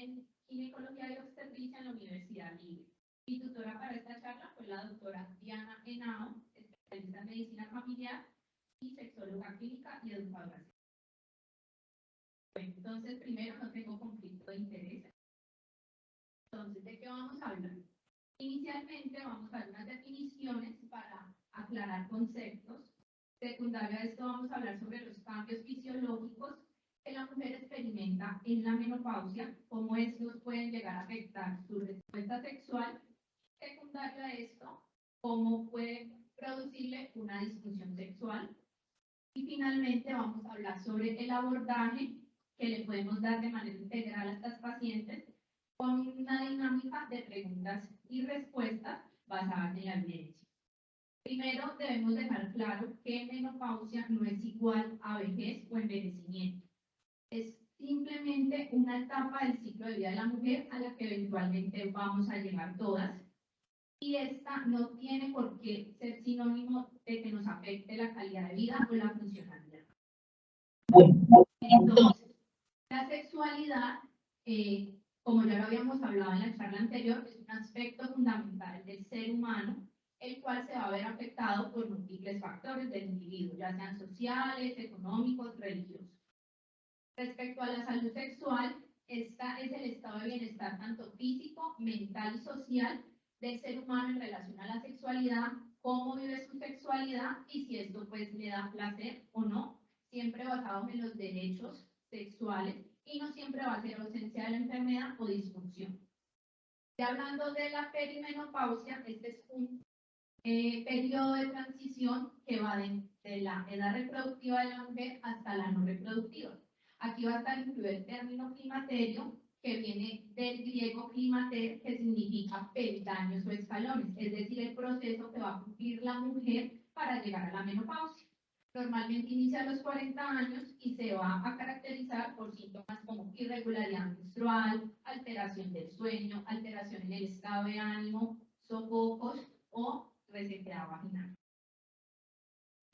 en Ginecología y Obstetricia en la Universidad Libre. Mi tutora para esta charla fue la doctora Diana Henao, especialista en medicina familiar y sexóloga clínica y educadora. Bueno, entonces, primero, no tengo conflicto de interés. Entonces, ¿de qué vamos a hablar? Inicialmente vamos a dar unas definiciones para aclarar conceptos. Secundario a esto vamos a hablar sobre los cambios fisiológicos que la mujer experimenta en la menopausia, cómo estos pueden llegar a afectar su respuesta sexual. Secundario a esto, cómo puede producirle una disfunción sexual. Y finalmente vamos a hablar sobre el abordaje que le podemos dar de manera integral a estas pacientes con una dinámica de preguntas y respuestas basadas en la evidencia. Primero, debemos dejar claro que menopausia no es igual a vejez o envejecimiento. Es simplemente una etapa del ciclo de vida de la mujer a la que eventualmente vamos a llegar todas. Y esta no tiene por qué ser sinónimo de que nos afecte la calidad de vida o la funcionalidad. Entonces, la sexualidad, como ya lo habíamos hablado en la charla anterior, es un aspecto fundamental del ser humano, el cual se va a ver afectado por múltiples factores del individuo, ya sean sociales, económicos, religiosos. Respecto a la salud sexual, esta es el estado de bienestar tanto físico, mental y social del ser humano en relación a la sexualidad, cómo vive su sexualidad y si esto pues le da placer o no, siempre basado en los derechos sexuales y no siempre va a ser ausencia de la enfermedad o disfunción. Ya hablando de la perimenopausia, este es un periodo de transición que va de la edad reproductiva de la mujer hasta la no reproductiva. Aquí va a estar incluido el término climaterio, que viene del griego climater, que significa peldaños o escalones, es decir, el proceso que va a cumplir la mujer para llegar a la menopausia. Normalmente inicia a los 40 años y se va a caracterizar por síntomas como irregularidad menstrual, alteración del sueño, alteración en el estado de ánimo, sofocos o resequedad vaginal.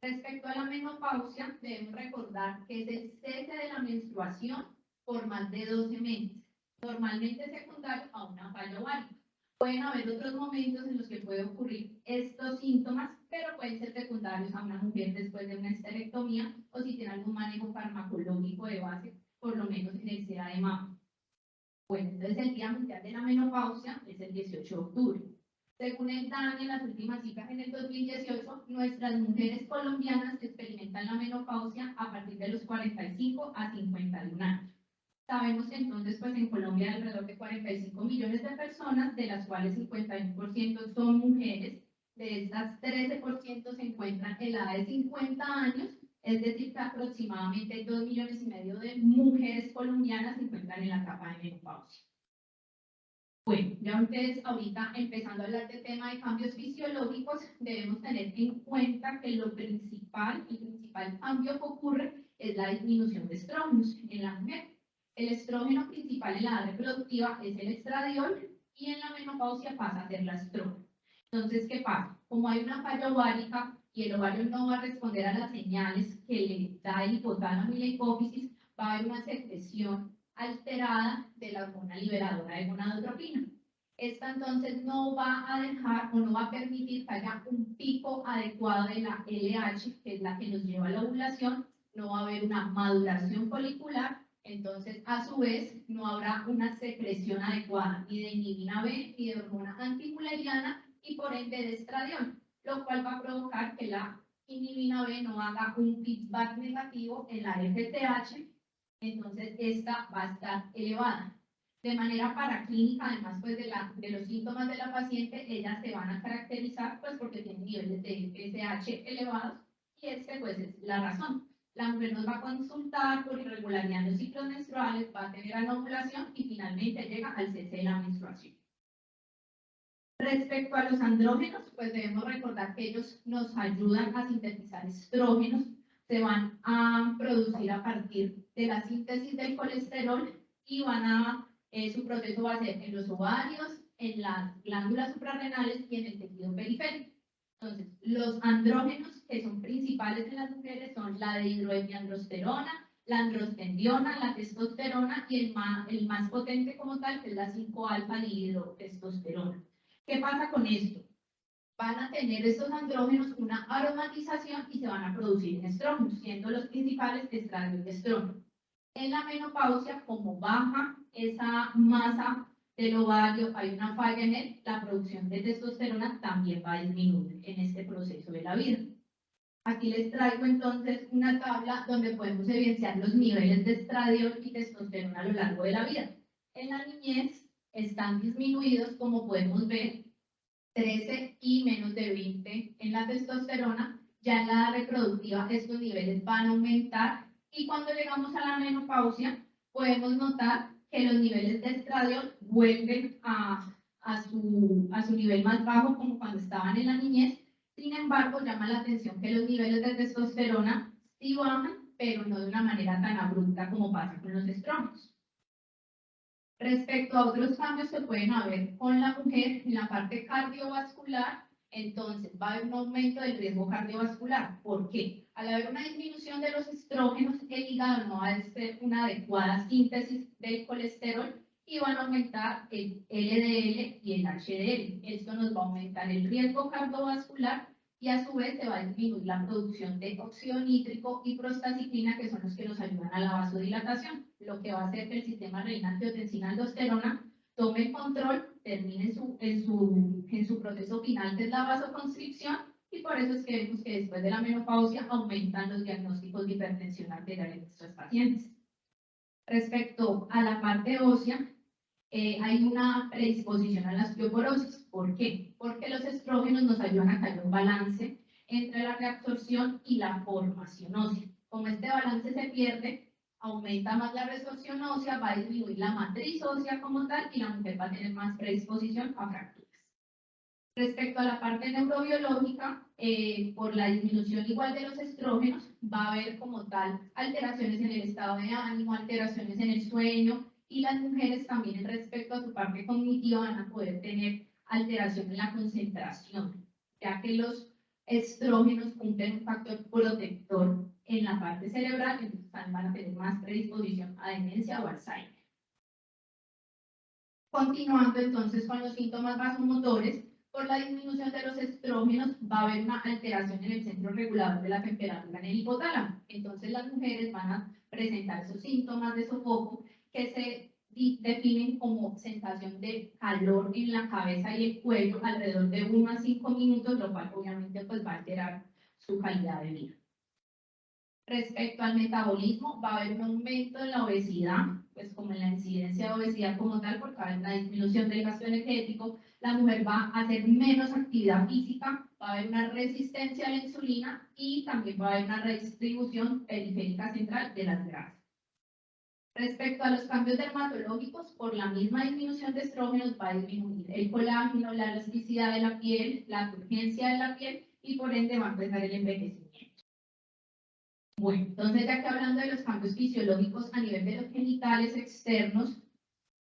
Respecto a la menopausia, debemos recordar que es el cese de la menstruación por más de 12 meses, normalmente secundario a una falla ovárica. Pueden haber otros momentos en los que puede ocurrir estos síntomas, pero pueden ser secundarios a una mujer después de una esterectomía o si tiene algún manejo farmacológico de base, por lo menos en el SEDA de mama. Bueno, entonces el Día Mundial de la Menopausia es el 18 de octubre. Según el DANI, en las últimas cifras en el 2018, nuestras mujeres colombianas experimentan la menopausia a partir de los 45 a 51 años. Sabemos que entonces, pues en Colombia hay alrededor de 45 millones de personas, de las cuales 51% son mujeres. De estas, 13% se encuentran en la edad de 50 años, es decir, que aproximadamente 2,5 millones de mujeres colombianas se encuentran en la etapa de menopausia. Bueno, ya ustedes ahorita empezando a hablar del tema de cambios fisiológicos, debemos tener en cuenta que el principal cambio que ocurre es la disminución de estrógenos en la mujer. El estrógeno principal en la edad reproductiva es el estradiol y en la menopausia pasa a ser la estrógeno. Entonces, ¿qué pasa? Como hay una falla ovárica y el ovario no va a responder a las señales que le da el hipotálamo y la hipófisis, va a haber una secreción alterada de la hormona liberadora de gonadotropina. Esta entonces no va a dejar o no va a permitir que haya un pico adecuado de la LH, que es la que nos lleva a la ovulación, no va a haber una maduración folicular, entonces a su vez no habrá una secreción adecuada ni de inhibina B ni de hormona antimuleriana y por ende de estradiol, lo cual va a provocar que la inhibina B no haga un feedback negativo en la FSH, entonces esta va a estar elevada. De manera paraclínica, además pues de los síntomas de la paciente, ellas se van a caracterizar pues porque tienen niveles de FSH elevados y pues es la razón. La mujer nos va a consultar por irregularidad en los ciclos menstruales, va a tener anovulación y finalmente llega al cese de la menstruación. Respecto a los andrógenos, pues debemos recordar que ellos nos ayudan a sintetizar estrógenos, se van a producir a partir de la síntesis del colesterol y su proceso va a ser en los ovarios, en las glándulas suprarrenales y en el tejido periférico. Entonces, los andrógenos que son principales en las mujeres son la dihidroepiandrosterona, la androstendiona, la testosterona y el más potente como tal, que es la 5-alfa-dihidrotestosterona. ¿Qué pasa con esto? Van a tener estos andrógenos una aromatización y se van a producir en estrógenos, siendo los principales estradiol de estrógeno. En la menopausia, como baja esa masa del ovario, hay una falla en él, la producción de testosterona también va a disminuir en este proceso de la vida. Aquí les traigo entonces una tabla donde podemos evidenciar los niveles de estradiol y testosterona a lo largo de la vida. En la niñez están disminuidos, como podemos ver, 13 y menos de 20 en la testosterona. Ya en la edad reproductiva estos niveles van a aumentar y cuando llegamos a la menopausia podemos notar que los niveles de estradiol vuelven a su nivel más bajo como cuando estaban en la niñez. Sin embargo, llama la atención que los niveles de testosterona sí bajan, pero no de una manera tan abrupta como pasa con los estrógenos. Respecto a otros cambios que pueden haber con la mujer en la parte cardiovascular, entonces va a haber un aumento del riesgo cardiovascular. ¿Por qué? Al haber una disminución de los estrógenos, el hígado no va a hacer una adecuada síntesis del colesterol y van a aumentar el LDL y el HDL. Esto nos va a aumentar el riesgo cardiovascular y a su vez se va a disminuir la producción de óxido nítrico y prostaciclina, que son los que nos ayudan a la vasodilatación, lo que va a hacer que el sistema renina-angiotensina-aldosterona tome el control, termine en su proceso final, que es la vasoconstricción, y por eso es que vemos que después de la menopausia aumentan los diagnósticos de hipertensión arterial en nuestros pacientes. Respecto a la parte ósea, hay una predisposición a la osteoporosis. ¿Por qué? Porque los estrógenos nos ayudan a crear un balance entre la reabsorción y la formación ósea. Como este balance se pierde, aumenta más la resorción ósea, va a disminuir la matriz ósea como tal y la mujer va a tener más predisposición a fracturas. Respecto a la parte neurobiológica, por la disminución igual de los estrógenos, va a haber como tal alteraciones en el estado de ánimo, alteraciones en el sueño, y las mujeres también respecto a su parte cognitiva van a poder tener alteración en la concentración, ya que los estrógenos cumplen un factor protector en la parte cerebral, entonces van a tener más predisposición a demencia o Alzheimer. Continuando entonces con los síntomas vasomotores, por la disminución de los estrógenos va a haber una alteración en el centro regulador de la temperatura en el hipotálamo. Entonces las mujeres van a presentar esos síntomas de sofoco que se definen como sensación de calor en la cabeza y el cuello alrededor de 1 a 5 minutos, lo cual obviamente pues va a alterar su calidad de vida. Respecto al metabolismo, va a haber un aumento de la obesidad, pues como en la incidencia de obesidad como tal, porque va a haber una disminución del gasto energético, la mujer va a hacer menos actividad física, va a haber una resistencia a la insulina y también va a haber una redistribución periférica central de las grasas. Respecto a los cambios dermatológicos, por la misma disminución de estrógenos va a disminuir el colágeno, la elasticidad de la piel, la turgencia de la piel y por ende va a empezar el envejecimiento. Bueno, entonces ya que hablando de los cambios fisiológicos a nivel de los genitales externos,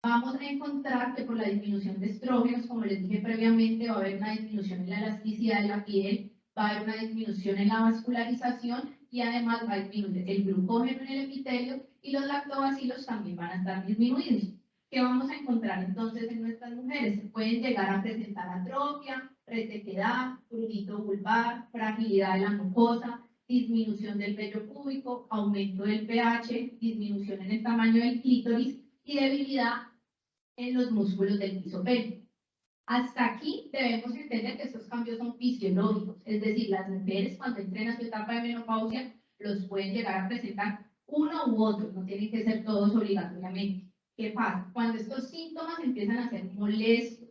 vamos a encontrar que por la disminución de estrógenos, como les dije previamente, va a haber una disminución en la elasticidad de la piel, va a haber una disminución en la vascularización y además va a disminuir el glucógeno en el epitelio y los lactobacilos también van a estar disminuidos. ¿Qué vamos a encontrar entonces en nuestras mujeres? Pueden llegar a presentar atrofia, resequedad, prurito vulvar, fragilidad de la mucosa, disminución del vello púbico, aumento del pH, disminución en el tamaño del clítoris y debilidad en los músculos del piso pélvico. Hasta aquí debemos entender que estos cambios son fisiológicos, es decir, las mujeres cuando entren a su etapa de menopausia los pueden llegar a presentar uno u otro, no tienen que ser todos obligatoriamente. ¿Qué pasa? Cuando estos síntomas empiezan a ser molestos,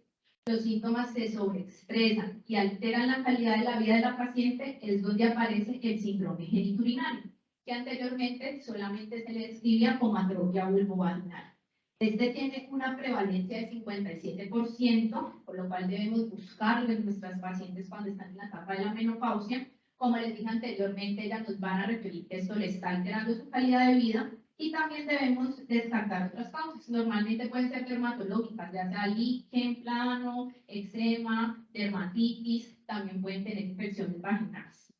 los síntomas se sobreexpresan y alteran la calidad de la vida de la paciente, es donde aparece el síndrome genitourinario, que anteriormente solamente se le describía como atrofia vulvovaginal. Este tiene una prevalencia del 57%, por lo cual debemos buscarlo en nuestras pacientes cuando están en la etapa de la menopausia. Como les dije anteriormente, ellas nos van a referir que esto le está alterando su calidad de vida y también debemos descartar otras causas. Normalmente pueden ser dermatológicas, ya sea líquen plano, eczema, dermatitis, también pueden tener infecciones vaginales.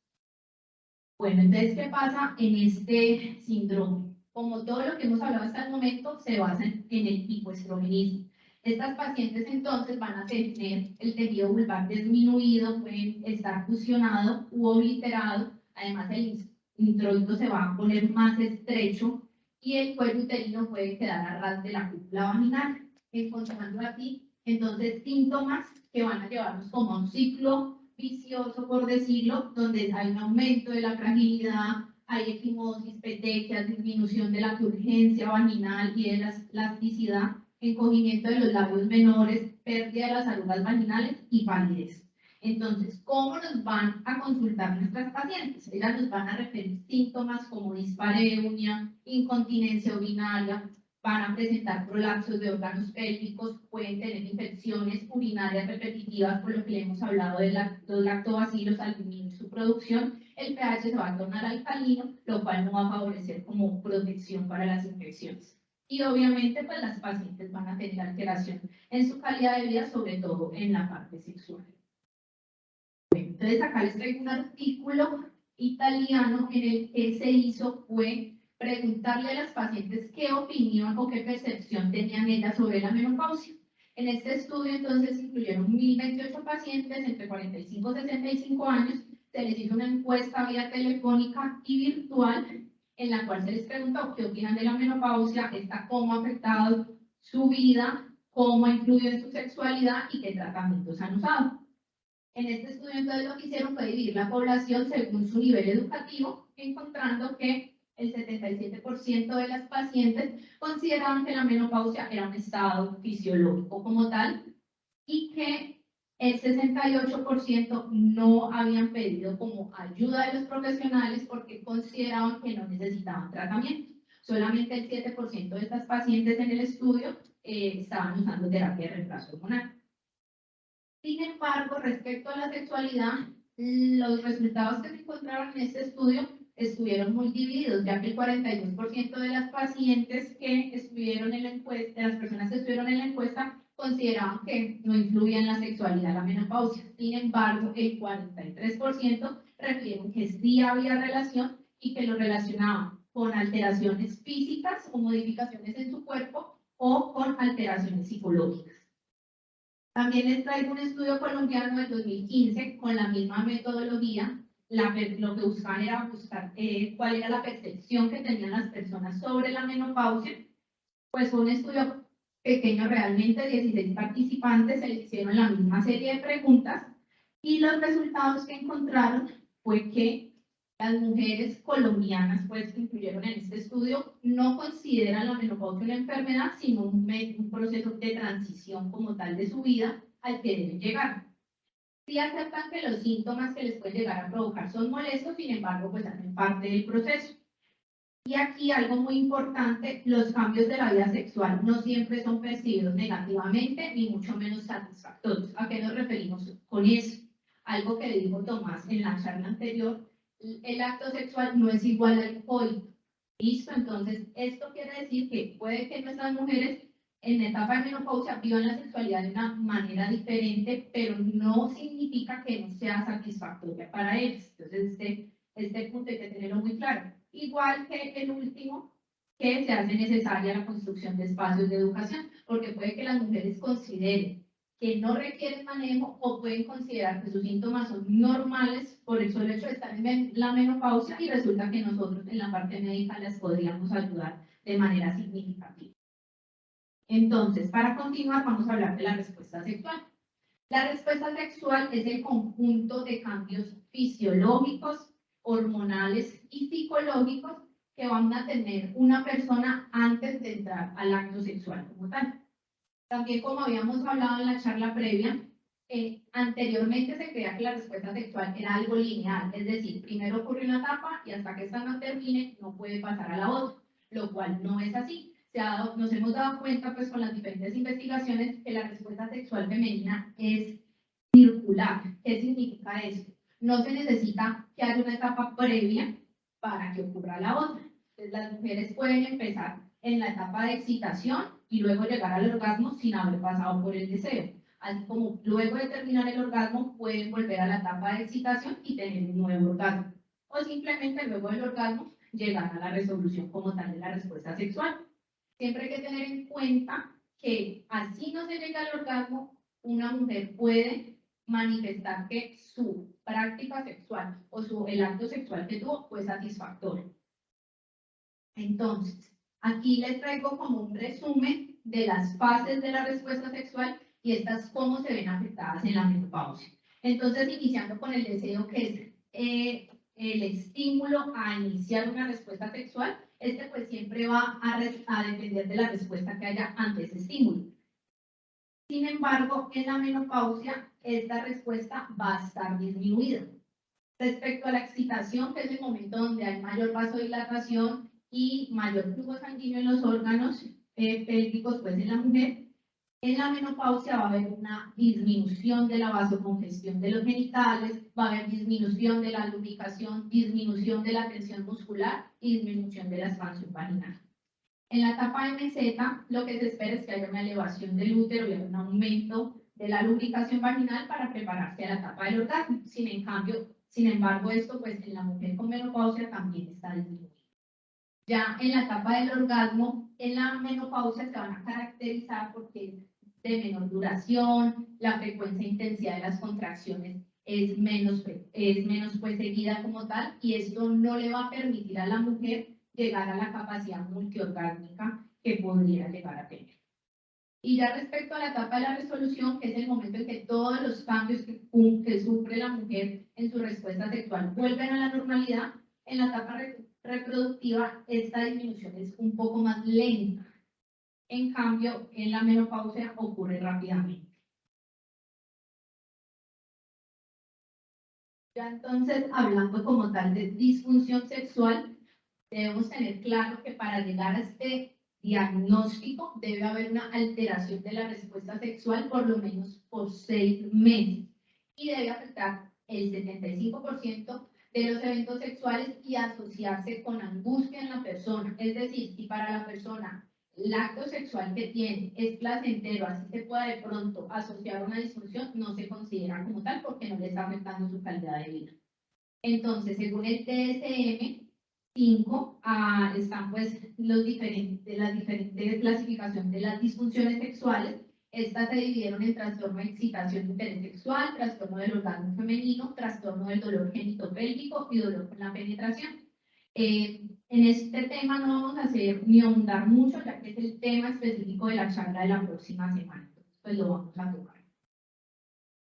Bueno, entonces, ¿qué pasa en este síndrome? Como todo lo que hemos hablado hasta el momento, se basa en el hipoestrogenismo. Estas pacientes entonces van a tener el tejido vulvar disminuido, pueden estar fusionado u obliterado, además el introito se va a poner más estrecho y el cuello uterino puede quedar a ras de la cúpula vaginal, encontrando aquí entonces síntomas que van a llevarnos como a un ciclo vicioso, por decirlo, donde hay un aumento de la fragilidad, hay equimosis, petequias, disminución de la turgencia vaginal y de la elasticidad, encogimiento de los labios menores, pérdida de las arrugas vaginales y palidez. Entonces, ¿cómo nos van a consultar nuestras pacientes? Ellas nos van a referir síntomas como dispareunia, incontinencia urinaria, van a presentar prolapsos de órganos pélvicos, pueden tener infecciones urinarias repetitivas, por lo que le hemos hablado de los lactobacilos al disminuir su producción, el pH se va a tornar alcalino, lo cual no va a favorecer como protección para las infecciones. Y obviamente, pues las pacientes van a tener alteración en su calidad de vida, sobre todo en la parte sexual. Entonces acá les traigo un artículo italiano en el que se hizo fue preguntarle a las pacientes qué opinión o qué percepción tenían ellas sobre la menopausia. En este estudio entonces incluyeron 1.028 pacientes entre 45 y 65 años, se les hizo una encuesta vía telefónica y virtual en la cual se les preguntó qué opinan de la menopausia, cómo ha afectado su vida, cómo ha influido en su sexualidad y qué tratamientos han usado. En este estudio, entonces, lo que hicieron fue dividir la población según su nivel educativo, encontrando que el 77% de las pacientes consideraban que la menopausia era un estado fisiológico como tal y que el 68% no habían pedido como ayuda de los profesionales porque consideraban que no necesitaban tratamiento. Solamente el 7% de estas pacientes en el estudio estaban usando terapia de reemplazo hormonal. Sin embargo, respecto a la sexualidad, los resultados que se encontraron en este estudio estuvieron muy divididos, ya que el 42% de las pacientes que estuvieron en la encuesta, de las personas que estuvieron en la encuesta, consideraban que no influía en la sexualidad la menopausia. Sin embargo, el 43% refirieron que sí había relación y que lo relacionaban con alteraciones físicas o modificaciones en su cuerpo o con alteraciones psicológicas. También les traigo un estudio colombiano del 2015 con la misma metodología. Lo que buscaban era buscar cuál era la percepción que tenían las personas sobre la menopausia. Pues fue un estudio pequeño realmente, 16 participantes, se les hicieron la misma serie de preguntas y los resultados que encontraron fue que las mujeres colombianas, pues, que incluyeron en este estudio, no consideran la menopausia una enfermedad, sino un proceso de transición como tal de su vida al que deben llegar. Sí aceptan que los síntomas que les pueden llegar a provocar son molestos, sin embargo, pues hacen parte del proceso. Y aquí algo muy importante, los cambios de la vida sexual no siempre son percibidos negativamente, ni mucho menos satisfactorios. ¿A qué nos referimos con eso? Algo que dijo Tomás en la charla anterior, el acto sexual no es igual al coito. ¿Listo? Entonces, esto quiere decir que puede que nuestras mujeres en la etapa de menopausia vivan la sexualidad de una manera diferente, pero no significa que no sea satisfactoria para ellas. Entonces, este punto hay que tenerlo muy claro. Igual que el último, que se hace necesaria la construcción de espacios de educación, porque puede que las mujeres consideren que no requieren manejo o pueden considerar que sus síntomas son normales por el solo hecho de estar en la menopausia y resulta que nosotros en la parte médica les podríamos ayudar de manera significativa. Entonces, para continuar, vamos a hablar de la respuesta sexual. La respuesta sexual es el conjunto de cambios fisiológicos, hormonales y psicológicos que van a tener una persona antes de entrar al acto sexual como tal. También, como habíamos hablado en la charla previa, anteriormente se creía que la respuesta sexual era algo lineal, es decir, primero ocurre una etapa y hasta que esta no termine no puede pasar a la otra, lo cual no es así. Nos hemos dado cuenta pues con las diferentes investigaciones que la respuesta sexual femenina es circular. ¿Qué significa esto? No se necesita que haya una etapa previa para que ocurra la otra. Entonces, las mujeres pueden empezar en la etapa de excitación y luego llegar al orgasmo sin haber pasado por el deseo. Así como luego de terminar el orgasmo pueden volver a la etapa de excitación y tener un nuevo orgasmo. O simplemente luego del orgasmo llegar a la resolución como tal de la respuesta sexual. Siempre hay que tener en cuenta que así no se llega al orgasmo, una mujer puede manifestar que su práctica sexual o el acto sexual que tuvo fue satisfactorio. Entonces, aquí les traigo como un resumen de las fases de la respuesta sexual y estas cómo se ven afectadas en la menopausia. Entonces, iniciando con el deseo, que es el estímulo a iniciar una respuesta sexual, este pues siempre va a depender de la respuesta que haya ante ese estímulo. Sin embargo, en la menopausia, esta respuesta va a estar disminuida. Respecto a la excitación, que es el momento donde hay mayor vasodilatación y mayor flujo sanguíneo en los órganos pélvicos, pues en la mujer, en la menopausia va a haber una disminución de la vasocongestión de los genitales, va a haber disminución de la lubricación, disminución de la tensión muscular y disminución de la expansión vaginal. En la etapa de meseta, lo que se espera es que haya una elevación del útero y un aumento de la lubricación vaginal para prepararse a la etapa del orgasmo. Sin embargo, esto pues en la mujer con menopausia también está disminuido. Ya en la etapa del orgasmo, en la menopausia se van a caracterizar porque de menor duración, la frecuencia e intensidad de las contracciones es menos pues seguida como tal, y esto no le va a permitir a la mujer llegar a la capacidad multiorgásmica que podría llegar a tener. Y ya respecto a la etapa de la resolución, que es el momento en que todos los cambios que sufre la mujer en su respuesta sexual vuelven a la normalidad, en la etapa reproductiva esta disminución es un poco más lenta. En cambio, en la menopausia ocurre rápidamente. Ya entonces, hablando como tal de disfunción sexual, debemos tener claro que para llegar a este diagnóstico debe haber una alteración de la respuesta sexual por lo menos por 6 meses y debe afectar el 75% de los eventos sexuales y asociarse con angustia en la persona. Es decir, si para la persona el acto sexual que tiene es placentero, así se pueda de pronto asociar a una disfunción, no se considera como tal porque no le está afectando su calidad de vida. Entonces, según el DSM-5, están pues las diferentes clasificaciones de las disfunciones sexuales. Estas se dividieron en trastorno de excitación intersexual, trastorno del orgasmo femenino, trastorno del dolor genitopélvico y dolor con la penetración. En este tema no vamos a hacer ni ahondar mucho, ya que es el tema específico de la charla de la próxima semana. Entonces, pues lo vamos a tocar.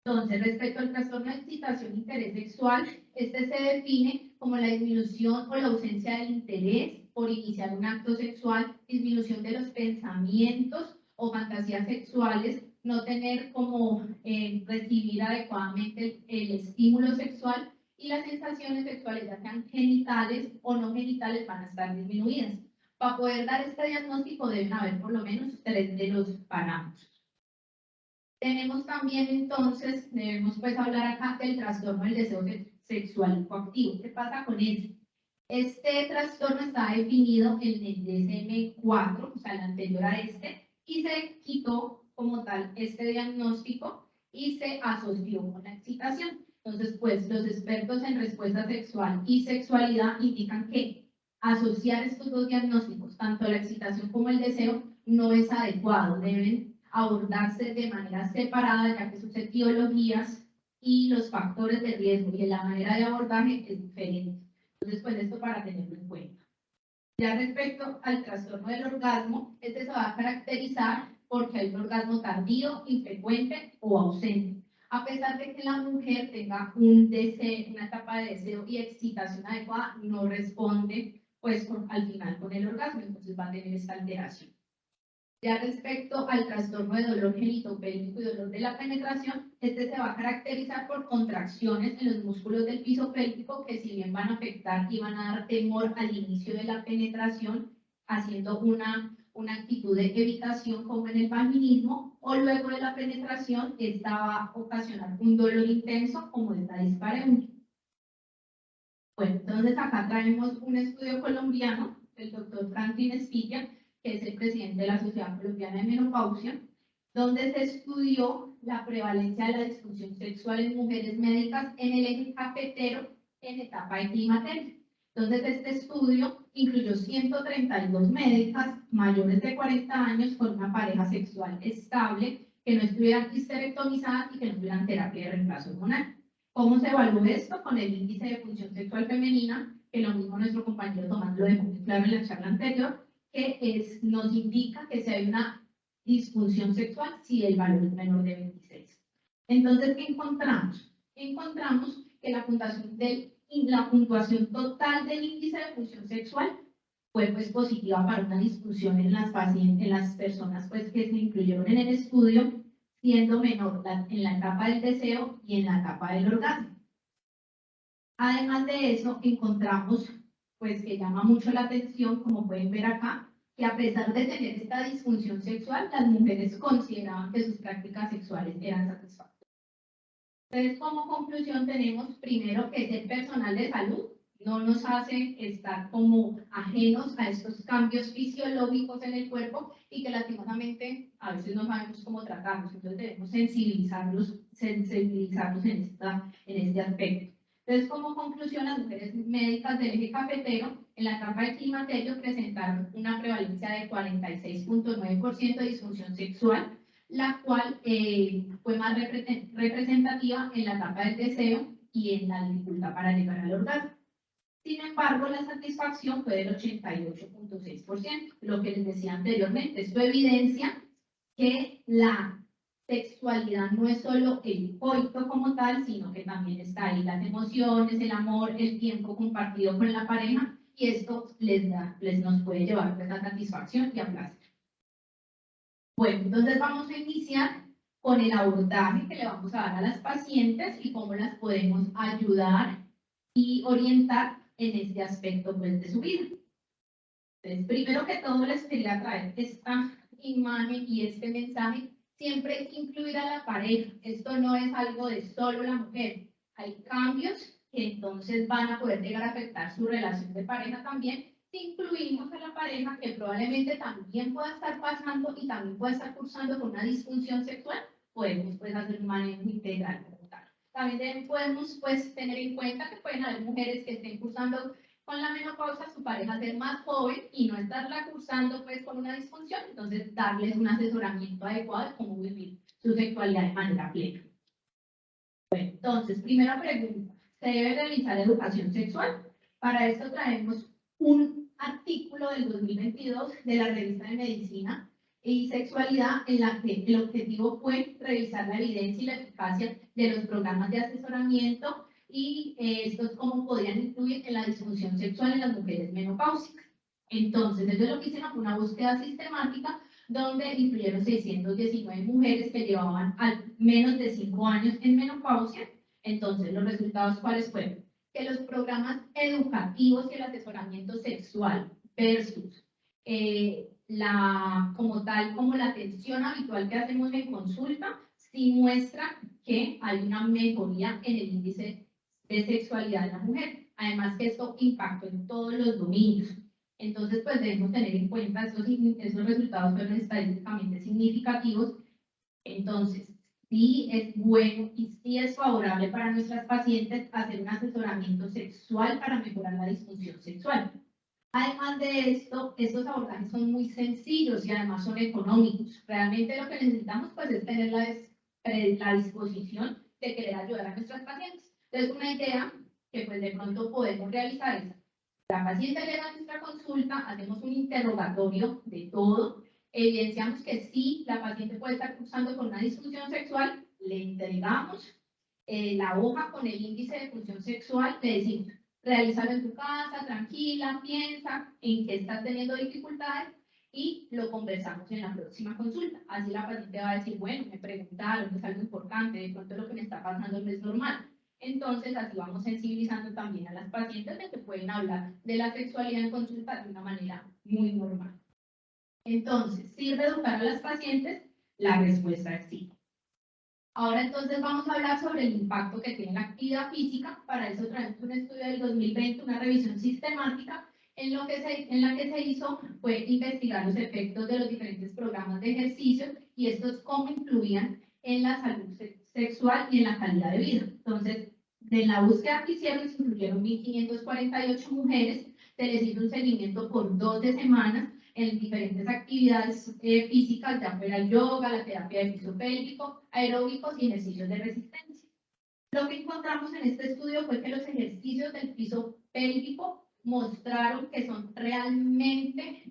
Entonces, respecto al trastorno de excitación intersexual, este se define como la disminución o la ausencia del interés por iniciar un acto sexual, disminución de los pensamientos o fantasías sexuales, no tener como recibir adecuadamente el estímulo sexual, y las sensaciones sexuales, ya sean genitales o no genitales, van a estar disminuidas. Para poder dar este diagnóstico deben haber por lo menos 3 de los parámetros. Tenemos también entonces, debemos pues hablar acá del trastorno del deseo sexual coactivo. ¿Qué pasa con este? Este trastorno está definido en el DSM-4, o sea, el anterior a este, y se quitó como tal este diagnóstico y se asoció con la excitación. Entonces, pues los expertos en respuesta sexual y sexualidad indican que asociar estos dos diagnósticos, tanto la excitación como el deseo, no es adecuado. Deben abordarse de manera separada, ya que sus etiologías y los factores de riesgo y la manera de abordaje es diferente. Entonces, pues esto para tenerlo en cuenta. Ya respecto al trastorno del orgasmo, este se va a caracterizar porque hay un orgasmo tardío, infrecuente o ausente. A pesar de que la mujer tenga un deseo, una etapa de deseo y excitación adecuada, no responde pues al final con el orgasmo, entonces va a tener esta alteración. Ya respecto al trastorno de dolor genitopélvico y dolor de la penetración, este se va a caracterizar por contracciones en los músculos del piso pélvico que si bien van a afectar y van a dar temor al inicio de la penetración, haciendo una actitud de evitación como en el vaginismo, o luego de la penetración, esta va a ocasionar un dolor intenso como es la dispareunia. Bueno, entonces acá traemos un estudio colombiano del doctor Franklin Spitia, que es el presidente de la Sociedad Colombiana de Menopausia, donde se estudió la prevalencia de la disfunción sexual en mujeres médicas en el eje cafetero en etapa de climaterio. Entonces, este estudio incluyó 132 médicas mayores de 40 años con una pareja sexual estable, que no estuvieran histerectomizadas y que no tuvieran terapia de reemplazo hormonal. ¿Cómo se evaluó esto? Con el índice de función sexual femenina, que lo mismo nuestro compañero Tomás lo dejó muy claro en la charla anterior, que nos indica que si hay una disfunción sexual, si el valor es menor de 26. Entonces, ¿qué encontramos? Encontramos que la puntuación total del índice de función sexual fue pues positiva para una disfunción en las pacientes, en las personas pues que se incluyeron en el estudio, siendo menor en la etapa del deseo y en la etapa del orgasmo. Además de eso, encontramos pues que llama mucho la atención, como pueden ver acá, que a pesar de tener esta disfunción sexual, las mujeres consideraban que sus prácticas sexuales eran satisfactorias. Entonces, como conclusión tenemos primero que el personal de salud no nos hace estar como ajenos a estos cambios fisiológicos en el cuerpo y que lastimosamente a veces no sabemos cómo tratarlos. Entonces debemos sensibilizarlos en este aspecto. Entonces, como conclusión, las mujeres médicas del eje cafetero en la etapa de climaterio presentaron una prevalencia de 46.9% de disfunción sexual, la cual fue más representativa en la etapa del deseo y en la dificultad para llegar al orgasmo. Sin embargo, la satisfacción fue del 88.6%, lo que les decía anteriormente. Esto evidencia que la sexualidad no es solo el coito como tal, sino que también está ahí las emociones, el amor, el tiempo compartido con la pareja, y esto nos puede llevar a satisfacción y a placer. Bueno, entonces vamos a iniciar con el abordaje que le vamos a dar a las pacientes y cómo las podemos ayudar y orientar en este aspecto pues, de su vida. Entonces, primero que todo les quería traer esta imagen y este mensaje. Siempre hay que incluir a la pareja. Esto no es algo de solo la mujer. Hay cambios que entonces van a poder llegar a afectar su relación de pareja también. Si incluimos a la pareja que probablemente también pueda estar pasando y también pueda estar cursando con una disfunción sexual, podemos pues hacer un manejo integral como tal. También podemos pues tener en cuenta que pueden haber mujeres que estén cursando con la menopausia, su pareja ser más joven y no estarla cursando pues con una disfunción, entonces darles un asesoramiento adecuado de cómo vivir su sexualidad de manera plena. Bueno, entonces, primera pregunta, ¿se debe realizar educación sexual? Para esto traemos un artículo del 2022 de la revista de Medicina y Sexualidad, en la que el objetivo fue revisar la evidencia y la eficacia de los programas de asesoramiento y estos cómo podrían influir en la disfunción sexual en las mujeres menopáusicas. Entonces, ellos lo que hicieron fue una búsqueda sistemática donde incluyeron 619 mujeres que llevaban al menos de 5 años en menopausia. Entonces, los resultados, ¿cuáles fueron? Que los programas educativos y el asesoramiento sexual versus como la atención habitual que hacemos en consulta, sí muestra que hay una mejoría en el índice de sexualidad de la mujer. Además que esto impactó en todos los dominios. Entonces, pues debemos tener en cuenta esos resultados fueron estadísticamente significativos. Entonces, sí es bueno y sí es favorable para nuestras pacientes hacer un asesoramiento sexual para mejorar la disfunción sexual. Además de esto, estos abordajes son muy sencillos y además son económicos. Realmente lo que necesitamos pues, es tener la disposición de querer ayudar a nuestras pacientes. Entonces, una idea que pues de pronto podemos realizar es, la paciente llega a nuestra consulta, hacemos un interrogatorio de todo, evidenciamos que sí, la paciente puede estar cursando con una disfunción sexual, le entregamos la hoja con el índice de función sexual, le decimos, realízalo en tu casa, tranquila, piensa en qué estás teniendo dificultades y lo conversamos en la próxima consulta. Así la paciente va a decir, bueno, me preguntaron, es algo importante, de pronto lo que me está pasando no es normal. Entonces, así vamos sensibilizando también a las pacientes de que pueden hablar de la sexualidad en consulta de una manera muy normal. Entonces, ¿sirve educar a las pacientes? La respuesta es sí. Ahora entonces vamos a hablar sobre el impacto que tiene la actividad física. Para eso traemos un estudio del 2020, una revisión sistemática, en la que se hizo fue investigar los efectos de los diferentes programas de ejercicio y estos cómo influían en la salud sexual y en la calidad de vida. Entonces, De la búsqueda que hicieron, se incluyeron 1.548 mujeres, se les hizo un seguimiento por 12 semanas en diferentes actividades físicas, ya fuera el yoga, la terapia de piso pélvico, aeróbicos y ejercicios de resistencia. Lo que encontramos en este estudio fue que los ejercicios del piso pélvico mostraron que son realmente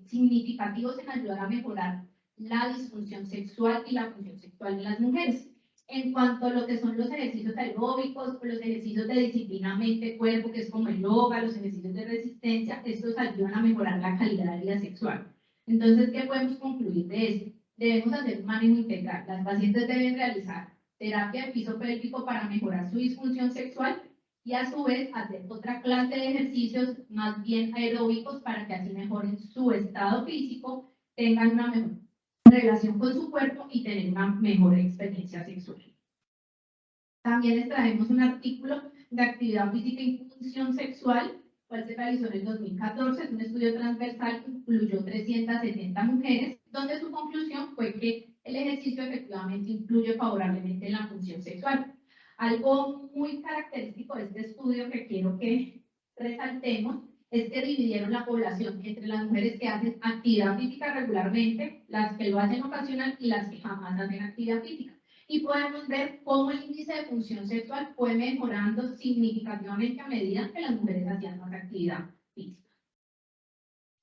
significativos en ayudar a mejorar la disfunción sexual y la función sexual en las mujeres. En cuanto a lo que son los ejercicios aeróbicos o los ejercicios de disciplina mente-cuerpo, que es como el yoga, los ejercicios de resistencia, estos ayudan a mejorar la calidad de vida sexual. Entonces, ¿qué podemos concluir de esto? Debemos hacer un manejo integral. Las pacientes deben realizar terapia de piso pélvico para mejorar su disfunción sexual y a su vez hacer otra clase de ejercicios más bien aeróbicos para que así mejoren su estado físico, tengan una mejor relación con su cuerpo y tener una mejor experiencia sexual. También les traemos un artículo de actividad física y función sexual, cual se realizó en el 2014, es un estudio transversal que incluyó 370 mujeres, donde su conclusión fue que el ejercicio efectivamente influye favorablemente en la función sexual. Algo muy característico de este estudio que quiero que resaltemos es que dividieron la población entre las mujeres que hacen actividad física regularmente, las que lo hacen ocasional y las que jamás hacen actividad física. Y podemos ver cómo el índice de función sexual fue mejorando significativamente a medida que las mujeres hacían más actividad física.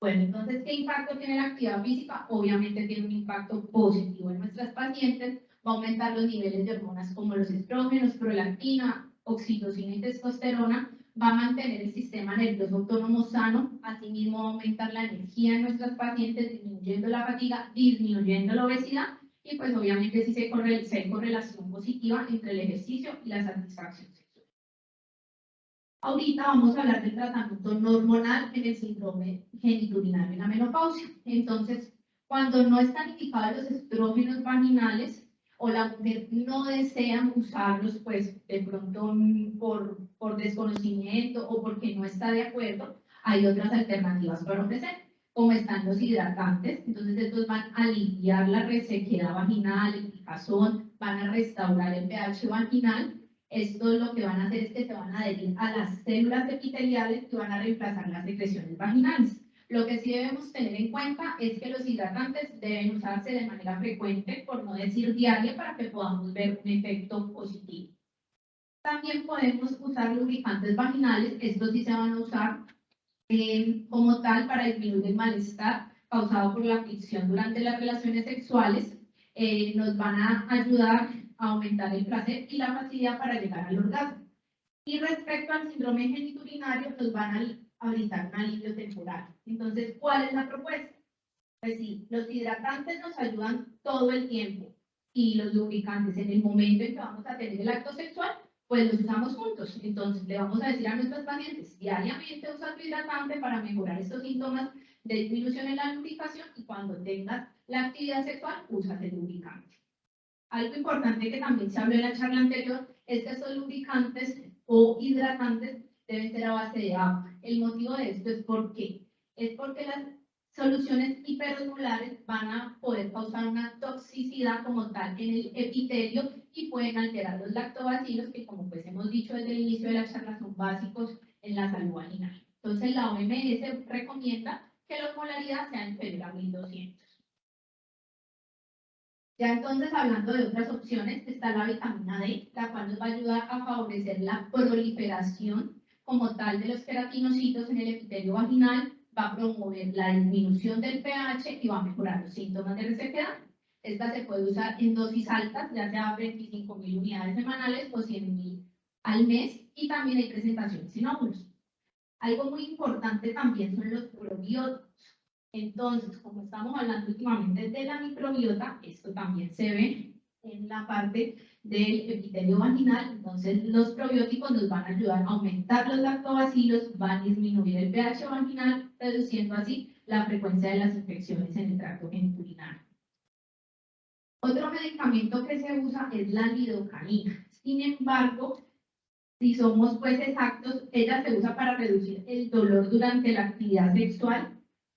Bueno, entonces, ¿qué impacto tiene la actividad física? Obviamente tiene un impacto positivo en nuestras pacientes, va a aumentar los niveles de hormonas como los estrógenos, prolactina, oxitocina y testosterona, va a mantener el sistema nervioso autónomo sano, asimismo va a aumentar la energía en nuestras pacientes, disminuyendo la fatiga, disminuyendo la obesidad, y pues obviamente sí hay correlación positiva entre el ejercicio y la satisfacción sexual. Ahorita vamos a hablar del tratamiento no hormonal en el síndrome genitourinario en la menopausia. Entonces, cuando no están indicados los estrógenos vaginales o la mujer no desea usarlos, pues de pronto por desconocimiento o porque no está de acuerdo, hay otras alternativas para ofrecer, como están los hidratantes. Entonces, estos van a aliviar la resequedad vaginal, el picazón, van a restaurar el pH vaginal. Esto lo que van a hacer es que se van a adherir a las células epiteliales y van a reemplazar las secreciones vaginales. Lo que sí debemos tener en cuenta es que los hidratantes deben usarse de manera frecuente, por no decir diaria, para que podamos ver un efecto positivo. También podemos usar lubricantes vaginales. Estos sí se van a usar como tal para disminuir el malestar causado por la fricción durante las relaciones sexuales. Nos van a ayudar a aumentar el placer y la facilidad para llegar al orgasmo. Y respecto al síndrome genitourinario, nos van a brindar un alivio temporal. Entonces, ¿cuál es la propuesta? Pues sí, los hidratantes nos ayudan todo el tiempo y los lubricantes en el momento en que vamos a tener el acto sexual, pues los usamos juntos. Entonces, le vamos a decir a nuestros pacientes, diariamente usa tu hidratante para mejorar estos síntomas de disminución en la lubricación y cuando tengas la actividad sexual, usa el lubricante. Algo importante que también se habló en la charla anterior es que estos lubricantes o hidratantes deben ser a base de agua. El motivo de esto es porque las soluciones hiperosmolares van a poder causar una toxicidad como tal en el epitelio y pueden alterar los lactobacilos que, como pues hemos dicho desde el inicio de la charla, son básicos en la salud vaginal. Entonces la OMS recomienda que la osmolaridad sea inferior a 1200. Ya entonces, hablando de otras opciones, está la vitamina D, la cual nos va a ayudar a favorecer la proliferación como tal de los queratinocitos en el epitelio vaginal, va a promover la disminución del pH y va a mejorar los síntomas de resequedad. Esta se puede usar en dosis altas, ya sea 25.000 unidades semanales o 100.000 al mes, y también hay presentaciones en óvulos. Algo muy importante también son los probióticos. Entonces, como estamos hablando últimamente de la microbiota, esto también se ve en la parte del epitelio vaginal. Entonces, los probióticos nos van a ayudar a aumentar los lactobacilos, van a disminuir el pH vaginal, reduciendo así la frecuencia de las infecciones en el tracto genitourinario. Otro medicamento que se usa es la lidocaína. Sin embargo, si somos pues exactos, ella se usa para reducir el dolor durante la actividad sexual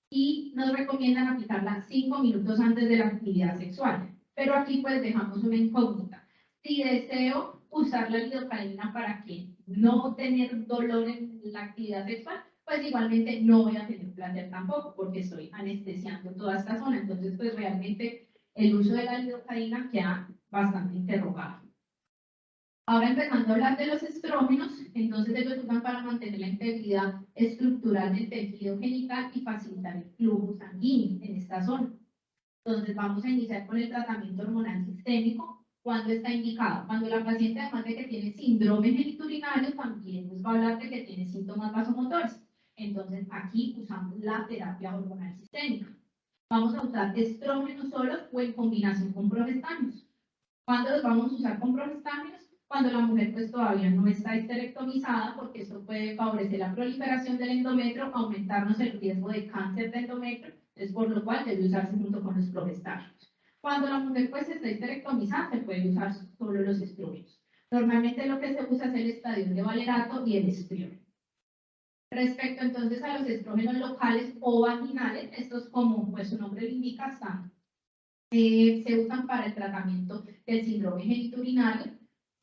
y nos recomiendan aplicarla 5 minutos antes de la actividad sexual. Pero aquí pues dejamos una incógnita. Si deseo usar la lidocaína para que no tener dolor en la actividad sexual, pues igualmente no voy a tener placer tampoco, porque estoy anestesiando toda esta zona. Entonces, pues realmente el uso de la lidocaína queda bastante interrogado. Ahora empezando a hablar de los estrógenos, entonces ellos usan para mantener la integridad estructural del tejido genital y facilitar el flujo sanguíneo en esta zona. Entonces vamos a iniciar con el tratamiento hormonal sistémico. ¿Cuándo está indicado? Cuando la paciente, además de que tiene síndrome genitourinario, también nos va a hablar de que tiene síntomas vasomotores. Entonces aquí usamos la terapia hormonal sistémica. Vamos a usar estrógenos solos o en combinación con progestágenos. ¿Cuándo los vamos a usar con progestágenos? Cuando la mujer pues todavía no está esterectomizada, porque esto puede favorecer la proliferación del endometrio, aumentarnos el riesgo de cáncer de endometrio, es por lo cual debe usarse junto con los progestágenos. Cuando la mujer pues está esterectomizada, se puede usar solo los estrógenos. Normalmente lo que se usa es el estradiol de valerato y el estriol. Respecto entonces a los estrógenos locales o vaginales, estos como pues su nombre lo indica, se usan para el tratamiento del síndrome genitourinario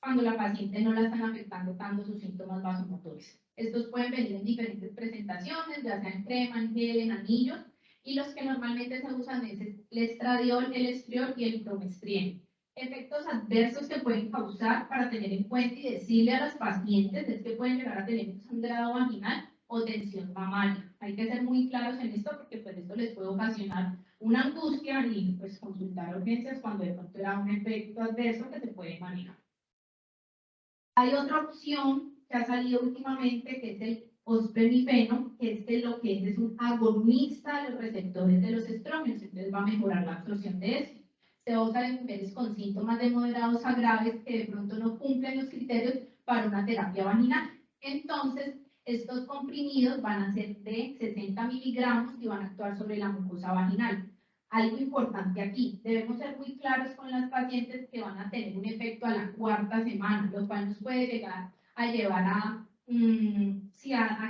cuando la paciente no la están afectando tanto sus síntomas vasomotores. Estos pueden venir en diferentes presentaciones, ya sea en crema, en gel, en anillos, y los que normalmente se usan es el estradiol, el estriol y el bromestrien. Efectos adversos que pueden causar para tener en cuenta y decirle a las pacientes es que pueden llegar a tener un sangrado vaginal o tensión mamaria. Hay que ser muy claros en esto porque pues esto les puede ocasionar una angustia y pues consultar urgencias cuando de pronto era un efecto adverso que se puede manejar. Hay otra opción que ha salido últimamente que es el ospemifeno, que lo que es un agonista de los receptores de los estrógenos, entonces va a mejorar la absorción de eso. Se usa en mujeres con síntomas de moderados a graves que de pronto no cumplen los criterios para una terapia vaginal. Entonces, estos comprimidos van a ser de 60 miligramos y van a actuar sobre la mucosa vaginal. Algo importante aquí, debemos ser muy claros con las pacientes que van a tener un efecto a la cuarta semana, lo cual nos puede llegar a llevar a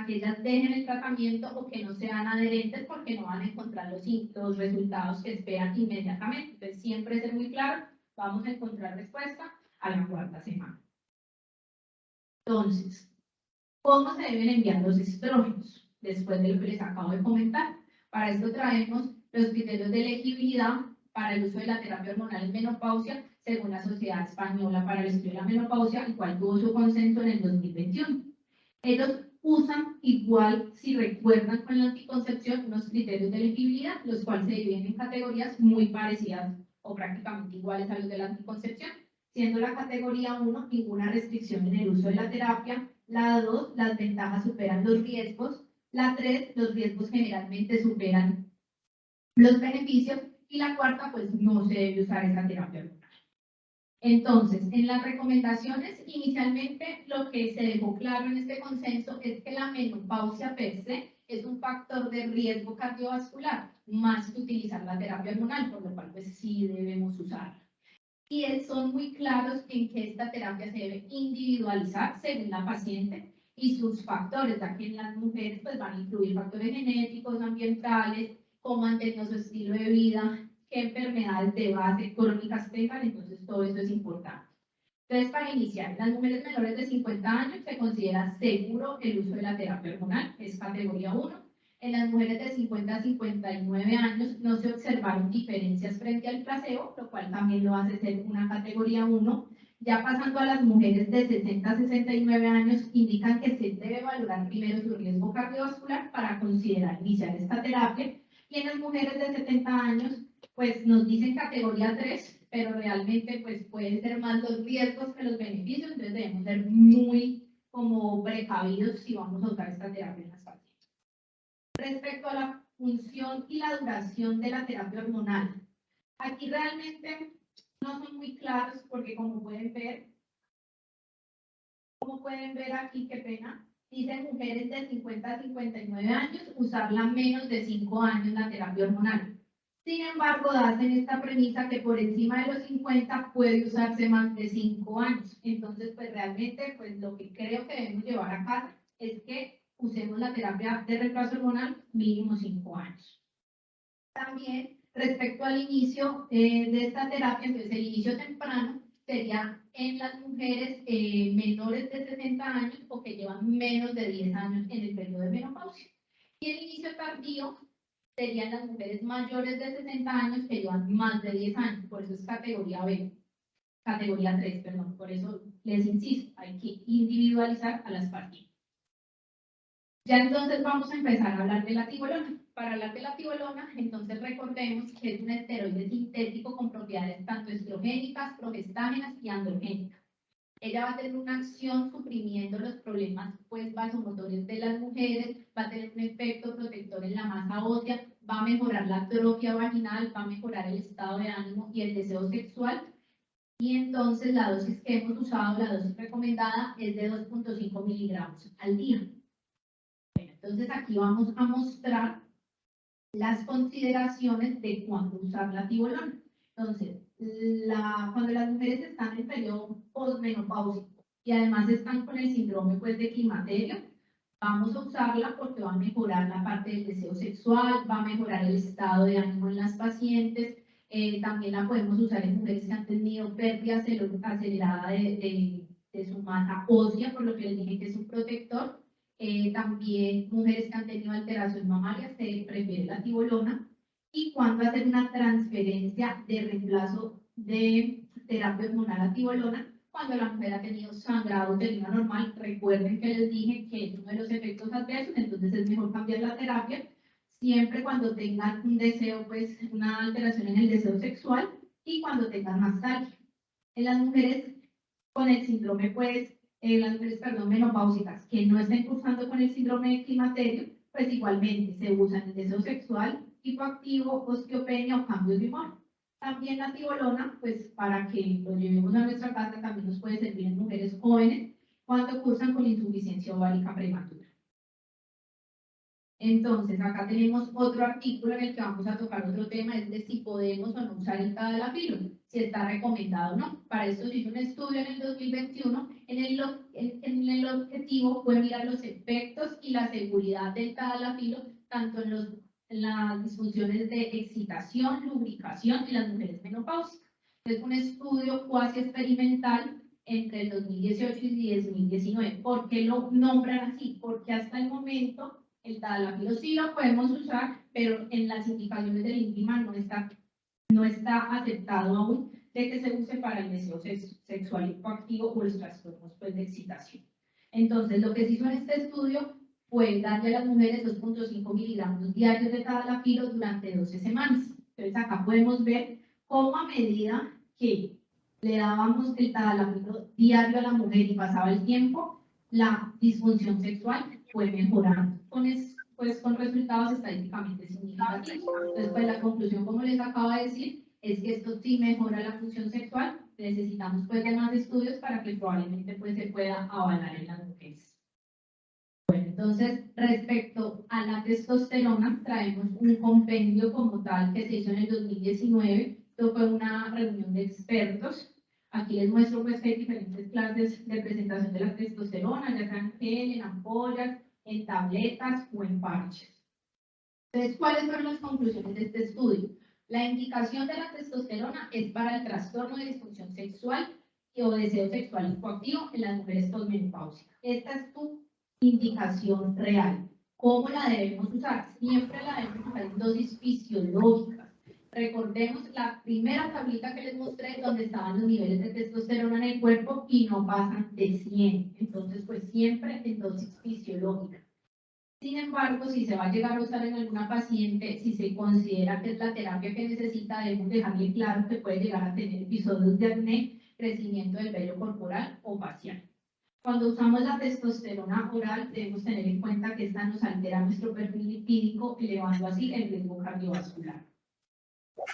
que ellas dejen el tratamiento o que no sean adherentes porque no van a encontrar los resultados que esperan inmediatamente. Entonces, siempre ser muy claro, vamos a encontrar respuesta a la cuarta semana. Entonces, ¿cómo se deben enviar los estrógenos? Después de lo que les acabo de comentar. Para esto traemos los criterios de elegibilidad para el uso de la terapia hormonal en menopausia, según la Sociedad Española para el Estudio de la Menopausia, el cual tuvo su consenso en el 2021. Ellos usan igual, si recuerdan con la anticoncepción, unos criterios de elegibilidad, los cuales se dividen en categorías muy parecidas o prácticamente iguales a los de la anticoncepción, siendo la categoría 1 ninguna restricción en el uso de la terapia, la 2 las ventajas superan los riesgos, la 3 los riesgos generalmente superan los beneficios y la cuarta pues no se debe usar esa terapia hormonal. Entonces, en las recomendaciones, inicialmente lo que se dejó claro en este consenso es que la menopausia per se es un factor de riesgo cardiovascular, más que utilizar la terapia hormonal, por lo cual pues sí debemos usarla. Y son muy claros en que esta terapia se debe individualizar según la paciente y sus factores, ya que en las mujeres pues van a incluir factores genéticos, ambientales, cómo han tenido su estilo de vida, qué enfermedades de base crónicas tengan, entonces todo eso es importante. Entonces, para iniciar, en las mujeres menores de 50 años se considera seguro el uso de la terapia hormonal, es categoría 1. En las mujeres de 50 a 59 años no se observaron diferencias frente al placebo, lo cual también lo hace ser una categoría 1. Ya pasando a las mujeres de 60 a 69 años, indican que se debe valorar primero su riesgo cardiovascular para considerar iniciar esta terapia. Y en las mujeres de 70 años, pues nos dicen categoría 3, pero realmente pues pueden ser más los riesgos que los beneficios, entonces debemos ser muy como precavidos si vamos a usar esta terapia en las pacientes. Respecto a la función y la duración de la terapia hormonal, aquí realmente no son muy claros porque como pueden ver aquí, qué pena, dicen mujeres de 50 a 59 años usarla menos de 5 años la terapia hormonal. Sin embargo, hacen esta premisa que por encima de los 50 puede usarse más de 5 años. Entonces, pues realmente, pues lo que creo que debemos llevar a casa es que usemos la terapia de reemplazo hormonal mínimo 5 años. También, respecto al inicio de esta terapia, entonces el inicio temprano sería en las mujeres menores de 60 años o que llevan menos de 10 años en el periodo de menopausia. Y el inicio tardío serían las mujeres mayores de 60 años que llevan más de 10 años, por eso es categoría B, categoría 3, perdón, por eso les insisto, hay que individualizar a las pacientes. Ya entonces vamos a empezar a hablar de la tibolona. Para hablar de la tibolona, entonces recordemos que es un esteroide sintético con propiedades tanto estrogénicas, progestágenas y androgénicas. Ella va a tener una acción suprimiendo los problemas pues, vasomotores de las mujeres, va a tener un efecto protector en la masa ósea, va a mejorar la atrofia vaginal, va a mejorar el estado de ánimo y el deseo sexual. Y entonces la dosis que hemos usado, la dosis recomendada, es de 2.5 miligramos al día. Entonces aquí vamos a mostrar las consideraciones de cuándo usar la tibolona. Entonces, cuando las mujeres están en periodo postmenopáusico y además están con el síndrome pues, de climaterio, vamos a usarla porque va a mejorar la parte del deseo sexual, va a mejorar el estado de ánimo en las pacientes. También la podemos usar en mujeres que han tenido pérdida acelerada de su masa ósea, por lo que les dije que es un protector. También mujeres que han tenido alteración mamaria, se prefiere la tibolona. Y cuando hacer una transferencia de reemplazo de terapia hormonal a tibolona, cuando la mujer ha tenido sangrado uterino normal, recuerden que les dije que es uno de los efectos adversos, entonces es mejor cambiar la terapia, siempre cuando tengan un deseo, pues una alteración en el deseo sexual y cuando tengan mastalgia. En las mujeres con el síndrome, pues, las mujeres, perdón, menopáusicas que no estén cursando con el síndrome de climaterio, pues igualmente se usan el deseo sexual, hipoactivo, osteopenia o cambios de humor. También la tibolona, pues para que lo llevemos a nuestra casa, también nos puede servir en mujeres jóvenes cuando cursan con insuficiencia ovárica prematura. Entonces, acá tenemos otro artículo en el que vamos a tocar otro tema, es de si podemos o no usar el tadalafilo, si está recomendado o no. Para esto se hizo un estudio en el 2021, en el objetivo fue mirar los efectos y la seguridad del tadalafilo, tanto en las disfunciones de excitación, lubricación y las mujeres menopáusicas. Es un estudio cuasi experimental entre el 2018 y 2019. ¿Por qué lo nombran así? Porque hasta el momento el tadalafilo sí lo podemos usar, pero en las indicaciones del INVIMA no está aceptado aún de que se use para el deseo sexual hipoactivo o los trastornos pues, de excitación. Entonces, lo que se hizo en este estudio fue darle a las mujeres 2.5 miligramos diarios de tadalafilo durante 12 semanas. Entonces, acá podemos ver cómo a medida que le dábamos el tadalafilo diario a la mujer y pasaba el tiempo, la disfunción sexual fue mejorando con resultados estadísticamente significativos. Entonces, pues la conclusión, como les acabo de decir, es que esto sí mejora la función sexual. Necesitamos pues de más estudios para que probablemente pues se pueda avalar en las mujeres. Bueno, entonces, respecto a la testosterona, traemos un compendio como tal que se hizo en el 2019. Esto fue una reunión de expertos. Aquí les muestro pues que hay diferentes clases de presentación de la testosterona, ya sea en gel, en ampollas, en tabletas o en parches. Entonces, ¿cuáles fueron las conclusiones de este estudio? La indicación de la testosterona es para el trastorno de disfunción sexual o deseo sexual hipoactivo en las mujeres postmenopáusicas. Esta es tu indicación real. ¿Cómo la debemos usar? Siempre la debemos usar en dosis fisiológicas. Recordemos la primera tablita que les mostré donde estaban los niveles de testosterona en el cuerpo y no pasan de 100. Entonces, pues siempre en dosis fisiológicas. Sin embargo, si se va a llegar a usar en alguna paciente, si se considera que es la terapia que necesita, debemos dejarle claro que puede llegar a tener episodios de acné, crecimiento del vello corporal o facial. Cuando usamos la testosterona oral, debemos tener en cuenta que esta nos altera nuestro perfil lipídico, elevando así el riesgo cardiovascular.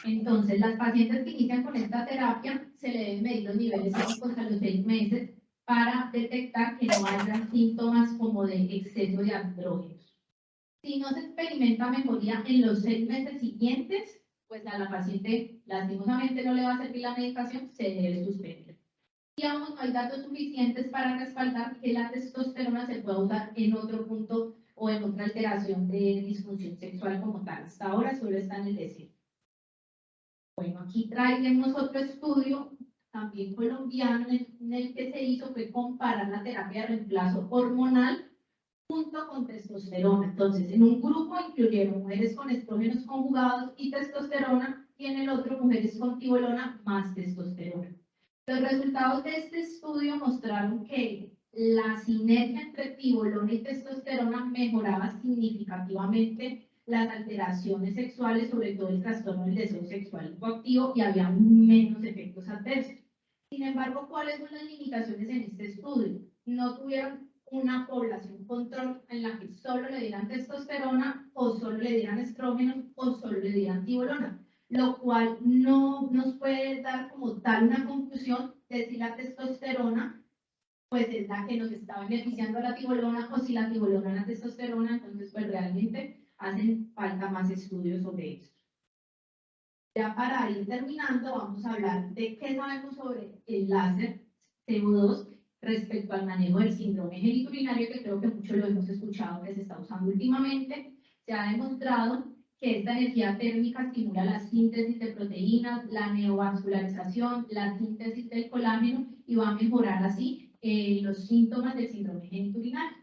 Entonces, las pacientes que inician con esta terapia, se le deben medir los niveles séricos a los 6 meses para detectar que no haya síntomas como de exceso de andrógenos. Si no se experimenta mejoría en los 6 meses siguientes, pues a la paciente lastimosamente no le va a servir la medicación, se debe suspender. Y aún no hay datos suficientes para respaldar que la testosterona se pueda usar en otro punto o en otra alteración de disfunción sexual como tal. Hasta ahora solo está en el deseo. Bueno, aquí traemos otro estudio también colombiano, en el que se hizo fue comparar la terapia de reemplazo hormonal junto con testosterona. Entonces, en un grupo incluyeron mujeres con estrógenos conjugados y testosterona, y en el otro mujeres con tibolona más testosterona. Los resultados de este estudio mostraron que la sinergia entre tibolona y testosterona mejoraba significativamente las alteraciones sexuales, sobre todo el trastorno del deseo sexual hipoactivo, y había menos efectos adversos. Sin embargo, ¿cuáles son las limitaciones en este estudio? No tuvieron una población control en la que solo le dieran testosterona, o solo le dieran estrógenos, o solo le dieran tibolona, lo cual no nos puede dar como tal una conclusión de si la testosterona pues es la que nos está beneficiando a la tibolona, o si la tibolona a la testosterona. Entonces pues realmente hacen falta más estudios sobre esto. Ya para ir terminando, vamos a hablar de qué sabemos sobre el láser CO2 respecto al manejo del síndrome genitourinario, que creo que muchos lo hemos escuchado que se está usando últimamente. Se ha demostrado que esta energía térmica estimula la síntesis de proteínas, la neovascularización, la síntesis del colágeno, y va a mejorar así los síntomas del síndrome genitourinario.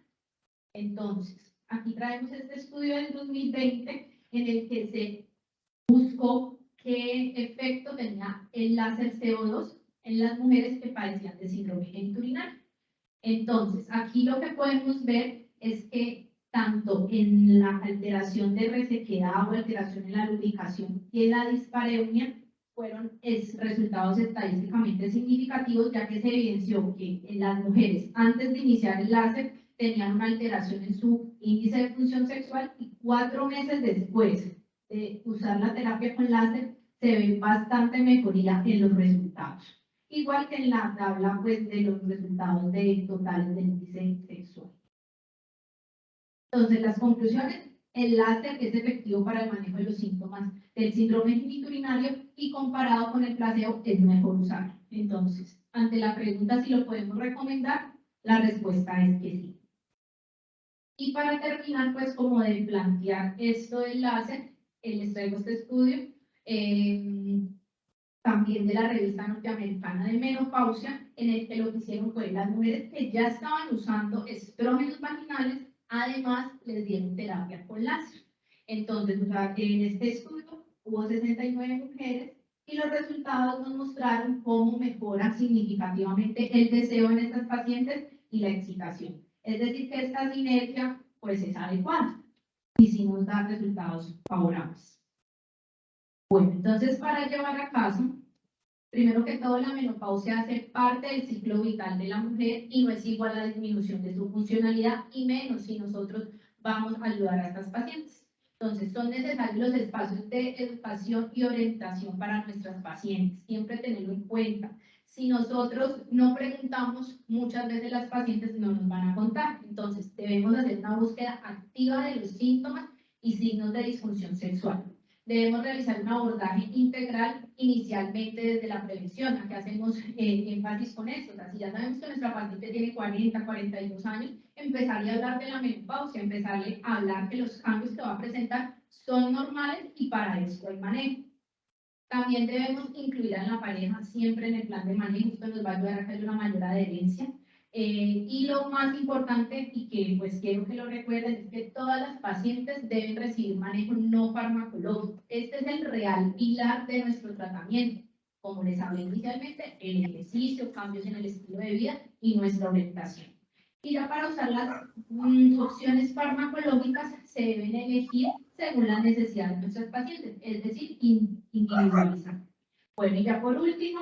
Entonces, aquí traemos este estudio del 2020 en el que se buscó qué efecto tenía el láser CO2 en las mujeres que padecían de síndrome genitourinario. Entonces, aquí lo que podemos ver es que tanto en la alteración de resequedad o alteración en la lubricación y en la dispareunia fueron resultados estadísticamente significativos, ya que se evidenció que en las mujeres antes de iniciar el láser tenían una alteración en su índice de función sexual, y 4 meses después de usar la terapia con láser se ve bastante mejoría en los resultados. Igual que en la tabla pues, de los resultados totales del índice sexual. Entonces, las conclusiones: el láser es efectivo para el manejo de los síntomas del síndrome genitourinario, y comparado con el placebo es mejor usarlo. Entonces, ante la pregunta si lo podemos recomendar, la respuesta es que sí. Y para terminar, pues como de plantear esto del láser, les traigo este estudio, también de la revista norteamericana de menopausia, en el que lo que hicieron fue las mujeres que ya estaban usando estrógenos vaginales, además les dieron terapia con láser. Entonces, en este estudio hubo 69 mujeres, y los resultados nos mostraron cómo mejora significativamente el deseo en estas pacientes y la excitación. Es decir, que esta sinergia pues es adecuada y sí nos da resultados favorables. Bueno, entonces para llevar a caso, primero que todo, la menopausia hace parte del ciclo vital de la mujer y no es igual a la disminución de su funcionalidad, y menos si nosotros vamos a ayudar a estas pacientes. Entonces, son necesarios los espacios de educación y orientación para nuestras pacientes. Siempre tenerlo en cuenta. Si nosotros no preguntamos, muchas veces las pacientes no nos van a contar. Entonces, debemos hacer una búsqueda activa de los síntomas y signos de disfunción sexual. Debemos realizar un abordaje integral, inicialmente desde la prevención. Aquí hacemos énfasis con esto. O sea, si ya sabemos que nuestra paciente tiene 40, 42 años, empezarle a hablar de la menopausia, empezarle a hablar que los cambios que va a presentar son normales y para eso hay manejo. También debemos incluir a la pareja siempre en el plan de manejo. Esto nos va a ayudar a que haya una mayor adherencia. Y lo más importante, y que pues quiero que lo recuerden, es que todas las pacientes deben recibir manejo no farmacológico. Este es el real pilar de nuestro tratamiento. Como les hablé inicialmente, el ejercicio, cambios en el estilo de vida y nuestra orientación. Y ya para usar las opciones farmacológicas se deben elegir según las necesidades de nuestros pacientes, es decir, individualizar. Bueno, y ya por último,